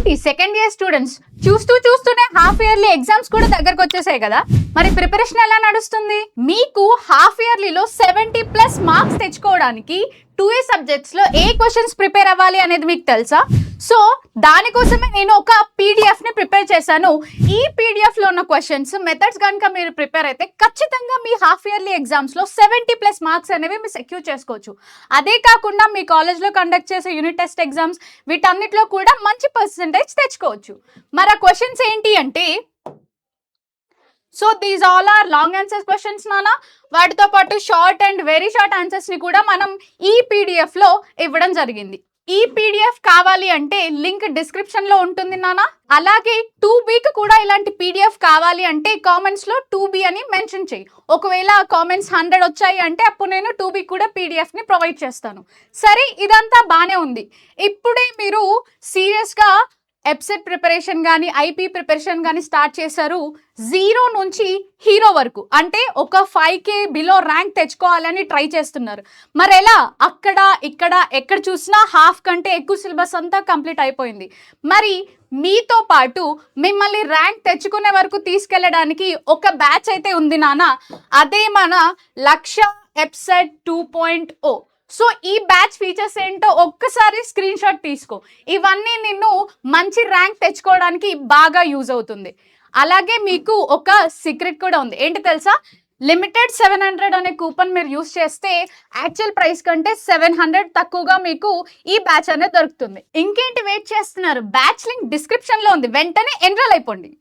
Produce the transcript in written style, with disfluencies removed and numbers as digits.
ఏంటి second year students చూస్తూనే half yearly exams కూడా దగ్గరకు వచ్చేసాయి కదా, మరి ప్రిపరేషన్ ఎలా నడుస్తుంది? మీకు హాఫ్ ఇయర్లీలో 70+ మార్క్స్ తెచ్చుకోవడానికి 2A సబ్జెక్ట్స్ లో ఏ క్వశ్చన్స్ ప్రిపేర్ అవ్వాలి అనేది మీకు తెలుసా? సో దానికోసమే నేను ఒక పీడిఎఫ్ ని ప్రిపేర్ చేశాను. ఈ పీడిఎఫ్ లో ఉన్న క్వశ్చన్స్ మెథడ్స్ కనుక మీరు ప్రిపేర్ అయితే ఖచ్చితంగా మీ హాఫ్ ఇయర్లీ ఎగ్జామ్స్ లో 70+ మార్క్స్ అనేవి మీరు సెక్యూర్ చేసుకోవచ్చు. అదే కాకుండా మీ కాలేజ్ లో కండక్ట్ చేసే యూనిట్ టెస్ట్ ఎగ్జామ్స్ వీటన్నిటిలో కూడా మంచి పర్సెంటేజ్ తెచ్చుకోవచ్చు. మరి ఆ క్వశ్చన్స్ ఏంటి అంటే, so these all are long answers questions నానా. వాటితో పాటు short and very short answers ని కూడా మనం ఈ పీడిఎఫ్ లో ఇవ్వడం జరిగింది. ఈ పీడిఎఫ్ కావాలి అంటే లింక్ డిస్క్రిప్షన్ లో ఉంటుంది నానా. అలాగే 2Bకి కూడా ఇలాంటి పీడిఎఫ్ కావాలి అంటే కామెంట్స్ లో 2B అని మెన్షన్ చేయి. ఒకవేళ కామెంట్స్ 100 వచ్చాయి అంటే అప్పుడు నేను 2B కూడా పీడిఎఫ్ ని ప్రొవైడ్ చేస్తాను. సరే, ఇదంతా బానే ఉంది. ఇప్పుడే మీరు సీరియస్ గా ఎప్సెట్ ప్రిపరేషన్ కానీ ఐపీ ప్రిపరేషన్ కానీ స్టార్ట్ చేశారు. 0 నుంచి హీరో వరకు, అంటే ఒక 5K బిలో ర్యాంక్ తెచ్చుకోవాలని ట్రై చేస్తున్నారు. మరి ఎలా? అక్కడ ఇక్కడ ఎక్కడ చూసినా హాఫ్ కంటే ఎక్కువ సిలబస్ అంతా కంప్లీట్ అయిపోయింది. మరి మీతో పాటు మిమ్మల్ని ర్యాంక్ తెచ్చుకునే వరకు తీసుకెళ్ళడానికి ఒక బ్యాచ్ అయితే ఉంది నాన్న. అదే మన లక్ష్య ఎప్సెట్ 2.0. సో ఈ బ్యాచ్ ఫీచర్స్ ఏంటో ఒక్కసారి స్క్రీన్ షాట్ తీసుకో. ఇవన్నీ నిన్ను మంచి ర్యాంక్ తెచ్చుకోవడానికి బాగా యూజ్ అవుతుంది. అలాగే మీకు ఒక సీక్రెట్ కూడా ఉంది. ఏంటి తెలుసా? లిమిటెడ్ 700 అనే కూపన్ మీరు యూజ్ చేస్తే యాక్చువల్ ప్రైస్ కంటే 700 తక్కువగా మీకు ఈ బ్యాచ్ అనేది దొరుకుతుంది. ఇంకేంటి వెయిట్ చేస్తున్నారు? బ్యాచ్ లింక్ డిస్క్రిప్షన్ లో ఉంది, వెంటనే ఎన్రోల్ అయిపోండి.